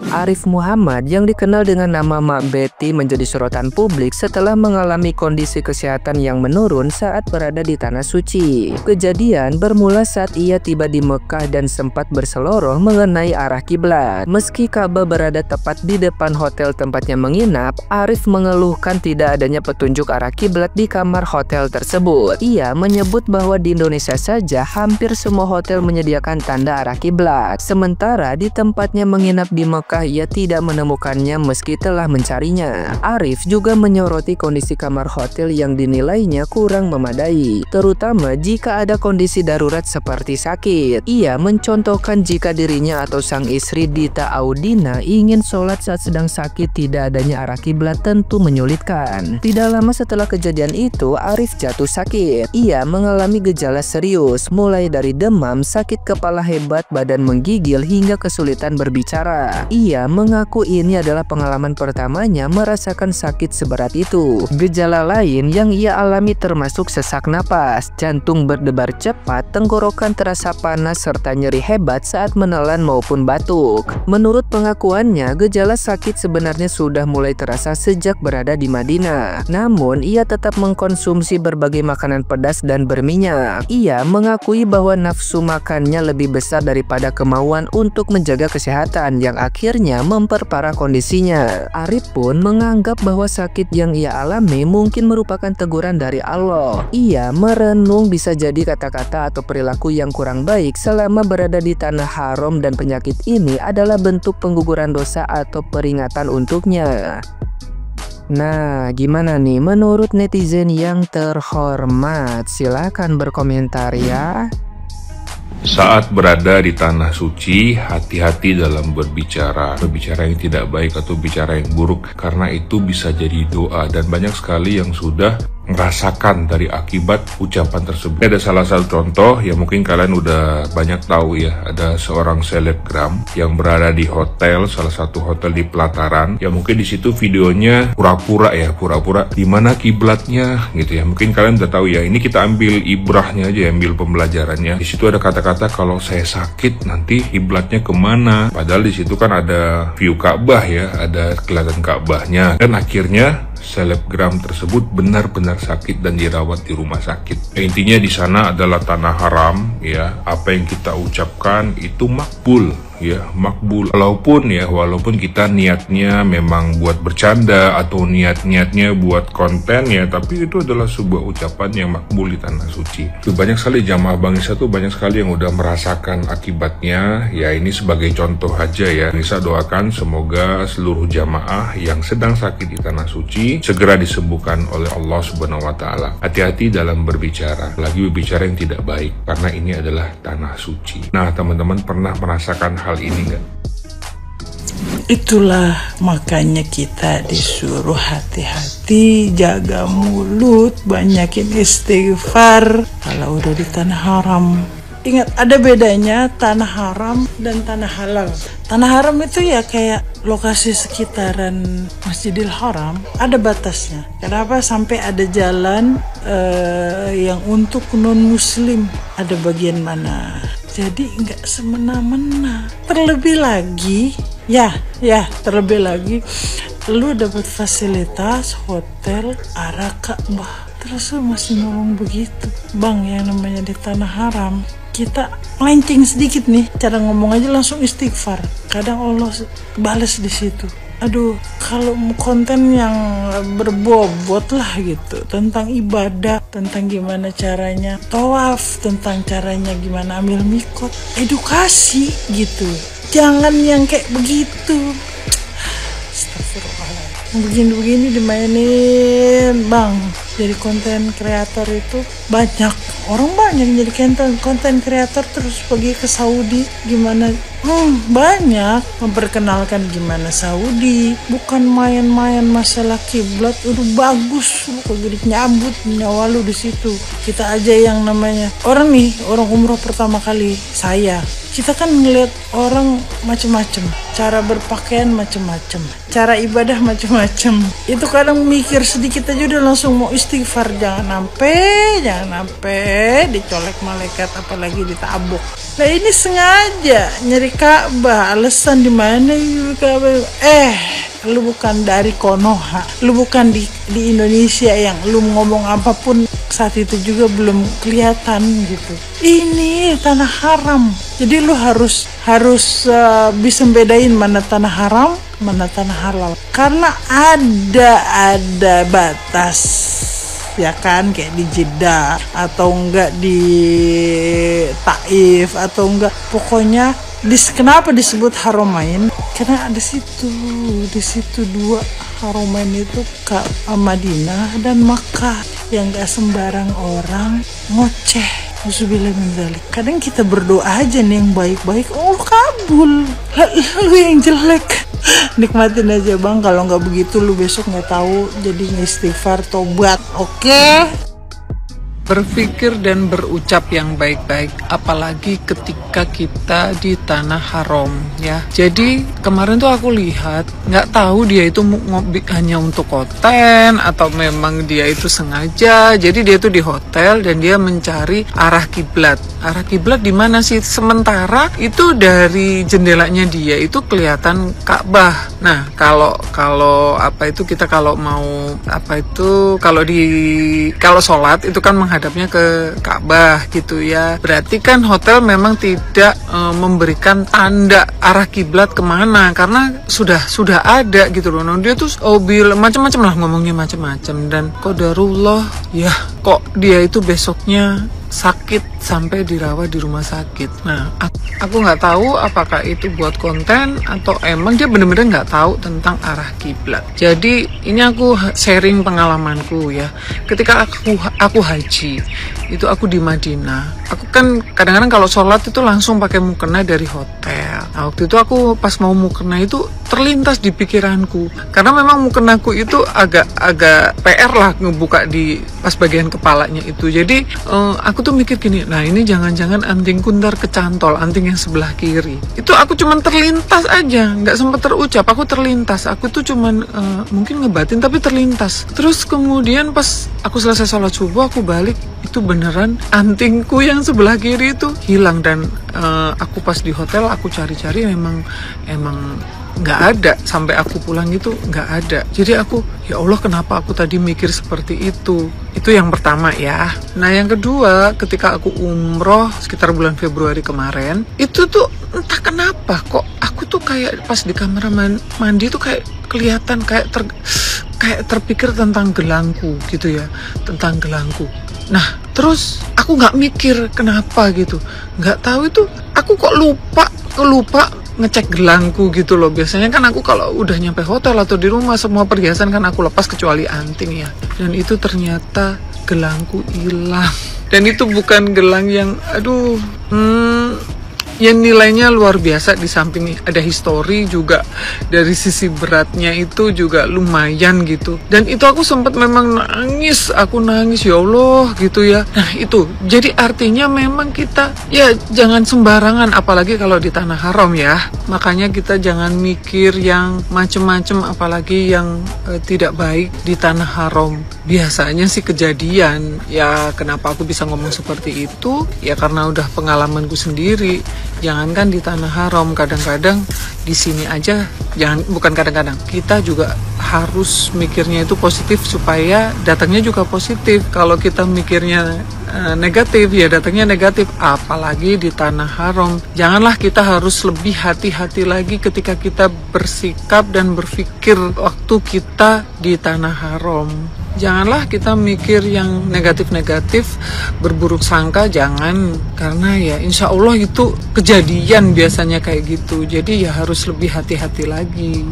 Arif Muhammad yang dikenal dengan nama Mak Betty menjadi sorotan publik setelah mengalami kondisi kesehatan yang menurun saat berada di Tanah Suci. Kejadian bermula saat ia tiba di Mekah dan sempat berseloroh mengenai arah kiblat. Meski Ka'bah berada tepat di depan hotel tempatnya menginap, Arif mengeluhkan tidak adanya petunjuk arah kiblat di kamar hotel tersebut. Ia menyebut bahwa di Indonesia saja hampir semua hotel menyediakan tanda arah kiblat. Sementara di tempatnya menginap di Mekah ia tidak menemukannya meski telah mencarinya. Arif juga menyoroti kondisi kamar hotel yang dinilainya kurang memadai, terutama jika ada kondisi darurat seperti sakit. Ia mencontohkan jika dirinya atau sang istri Dita Audina ingin sholat saat sedang sakit, tidak adanya arah kiblat tentu menyulitkan. Tidak lama setelah kejadian itu, Arif jatuh sakit. Ia mengalami gejala serius, mulai dari demam, sakit kepala hebat, badan menggigil, hingga kesulitan berbicara. Ia mengaku ini adalah pengalaman pertamanya merasakan sakit seberat itu. Gejala lain yang ia alami termasuk sesak napas, jantung berdebar cepat, tenggorokan terasa panas, serta nyeri hebat saat menelan maupun batuk. Menurut pengakuannya, gejala sakit sebenarnya sudah mulai terasa sejak berada di Madinah. Namun, ia tetap mengkonsumsi berbagai makanan pedas dan berminyak. Ia mengakui bahwa nafsu makannya lebih besar daripada kemauan untuk menjaga kesehatan yang akhirnya memperparah kondisinya. Arif pun menganggap bahwa sakit yang ia alami mungkin merupakan teguran dari Allah. Ia merenung bisa jadi kata-kata atau perilaku yang kurang baik selama berada di tanah haram dan penyakit ini adalah bentuk pengguguran dosa atau peringatan untuknya. Nah, gimana nih menurut netizen yang terhormat? Silahkan berkomentar ya. Saat berada di Tanah Suci, hati-hati dalam berbicara yang tidak baik atau bicara yang buruk, karena itu bisa jadi doa, dan banyak sekali yang sudah merasakan dari akibat ucapan tersebut. Ada salah satu contoh yang mungkin kalian udah banyak tahu ya. Ada seorang selebgram yang berada di hotel, salah satu hotel di pelataran, ya mungkin di situ videonya pura-pura di mana kiblatnya gitu ya. Mungkin kalian udah tahu ya. Ini kita ambil ibrahnya aja, ambil pembelajarannya. Di situ ada kata-kata kalau saya sakit nanti kiblatnya kemana. Padahal di situ kan ada view Ka'bah ya, ada kelihatan Ka'bahnya. Dan akhirnya selebgram tersebut benar-benar sakit dan dirawat di rumah sakit. Intinya di sana adalah tanah haram ya. Apa yang kita ucapkan itu makbul ya, makbul. Walaupun kita niatnya memang buat bercanda atau niatnya buat konten ya, tapi itu adalah sebuah ucapan yang makbul di Tanah Suci. Itu banyak sekali jamaah Bang Isa tuh, banyak sekali yang udah merasakan akibatnya ya. Ini sebagai contoh aja ya. Nisa doakan semoga seluruh jamaah yang sedang sakit di Tanah Suci segera disembuhkan oleh Allah Subhanahu wa Ta'ala. Hati-hati dalam berbicara, lagi berbicara yang tidak baik, karena ini adalah Tanah Suci. Nah, teman-teman pernah merasakan hal ini enggak? Itulah makanya kita disuruh hati-hati, jaga mulut, banyakin istighfar kalau udah di tanah haram. Ingat, ada bedanya tanah haram dan tanah halal. Tanah haram itu ya kayak lokasi sekitaran Masjidil Haram, ada batasnya. Kenapa? Sampai ada jalan yang untuk non-muslim, ada bagian mana. Jadi nggak semena-mena. Terlebih lagi, lu dapat fasilitas hotel arah Ka'bah, terus lu masih ngomong begitu. Bang, yang namanya di tanah haram, kita melenceng sedikit nih, cara ngomong aja langsung istighfar. Kadang Allah balas di situ. Aduh, kalau konten yang berbobot lah gitu tentang ibadah, tentang gimana caranya tawaf, tentang caranya gimana ambil mikot, edukasi gitu. Jangan yang kayak begitu. Astagfirullahaladzim. Begini-begini dimainin, Bang. Jadi konten kreator itu banyak jadi konten kreator, terus pergi ke Saudi gimana, banyak memperkenalkan gimana Saudi, bukan main-main masalah kiblat. Udah bagus lu kagak nyambut nyawa lu di situ. Kita aja yang namanya orang umroh pertama kali, kita kan ngeliat orang macem-macem, cara berpakaian macem-macem, cara ibadah macem-macem. Itu kadang mikir sedikit aja udah langsung mau istighfar, jangan sampai dicolek malaikat, apalagi ditabok. Nah ini sengaja nyari Ka'bah, alasan di mana Ka'bah? Lu bukan dari Konoha, lu bukan di Indonesia yang lu ngomong apapun saat itu juga belum kelihatan gitu. Ini tanah haram, jadi lu harus bisa bedain mana tanah haram, mana tanah halal, karena ada batas, ya kan, kayak di Jeddah atau enggak di Taif atau enggak, pokoknya kenapa disebut Haramain? Karena di situ dua Haramain itu Madinah dan Makkah yang gak sembarang orang ngoceh. Uzubillah min dzalik. Kadang kita berdoa aja nih yang baik-baik, Allah kabul. Lalu yang jelek nikmatin aja bang. Kalau nggak begitu lu besok nggak tahu, jadi istighfar, tobat. Oke? Berpikir dan berucap yang baik-baik, apalagi ketika kita di tanah haram ya. Jadi kemarin tuh aku lihat, nggak tahu dia itu hanya untuk konten atau memang dia itu sengaja. Jadi dia tuh di hotel dan dia mencari arah kiblat. Arah kiblat di mana sih? Sementara itu dari jendelanya dia itu kelihatan Ka'bah. Nah kalau kita kalau mau kalau sholat itu kan menghadapnya ke Ka'bah gitu ya. Berarti kan hotel memang tidak memberikan tanda arah kiblat kemana, karena sudah ada gitu loh. Nah, dia tuh macam-macam lah ngomongnya, macam-macam, dan qadarullah ya, kok dia itu besoknya sakit sampai dirawat di rumah sakit. Nah, aku nggak tahu apakah itu buat konten atau emang dia bener-bener nggak tahu tentang arah kiblat. Jadi ini aku sharing pengalamanku ya. Ketika aku haji, itu aku di Madinah. Aku kan kadang-kadang kalau sholat itu langsung pakai mukena dari hotel. Nah, waktu itu aku pas mau mukena itu terlintas di pikiranku, karena memang mukenaku itu agak PR lah ngebuka di pas bagian kepalanya itu. Jadi aku tuh mikir gini, nah ini jangan-jangan antingku ntar kecantol, anting yang sebelah kiri. Itu aku cuman terlintas aja, nggak sempat terucap, aku terlintas. Aku tuh cuman mungkin ngebatin tapi terlintas. Terus kemudian pas aku selesai sholat subuh, aku balik, itu beneran antingku yang sebelah kiri itu hilang. Dan aku pas di hotel aku cari-cari, emang nggak ada, sampai aku pulang itu nggak ada. Jadi aku, ya Allah, kenapa aku tadi mikir seperti itu yang pertama ya. Nah yang kedua, ketika aku umroh sekitar bulan Februari kemarin, itu tuh entah kenapa kok aku tuh kayak pas di kamar mandi tuh kayak kelihatan kayak terpikir tentang gelangku gitu ya, tentang gelangku. Nah terus aku nggak mikir kenapa gitu, nggak tahu itu aku kok lupa ngecek gelangku gitu loh. Biasanya kan aku kalau udah nyampe hotel atau di rumah, semua perhiasan kan aku lepas kecuali anting ya. Dan itu ternyata gelangku hilang. Dan itu bukan gelang yang yang nilainya luar biasa, di samping ada histori juga, dari sisi beratnya itu juga lumayan gitu. Dan itu aku sempat memang nangis, ya Allah gitu ya. Nah itu, jadi artinya memang kita ya jangan sembarangan, apalagi kalau di tanah haram ya. Makanya kita jangan mikir yang macem-macem, apalagi yang tidak baik di tanah haram. Biasanya sih kejadian, ya kenapa aku bisa ngomong seperti itu, ya karena udah pengalamanku sendiri. Jangankan di tanah haram, kadang-kadang di sini aja, bukan kadang-kadang, kita juga harus mikirnya itu positif supaya datangnya juga positif. Kalau kita mikirnya negatif, ya datangnya negatif, apalagi di tanah haram. Janganlah kita harus lebih hati-hati lagi ketika kita bersikap dan berpikir waktu kita di tanah haram. Janganlah kita mikir yang negatif-negatif, berburuk sangka, jangan. Karena ya insya Allah itu kejadian biasanya kayak gitu. Jadi ya harus lebih hati-hati lagi.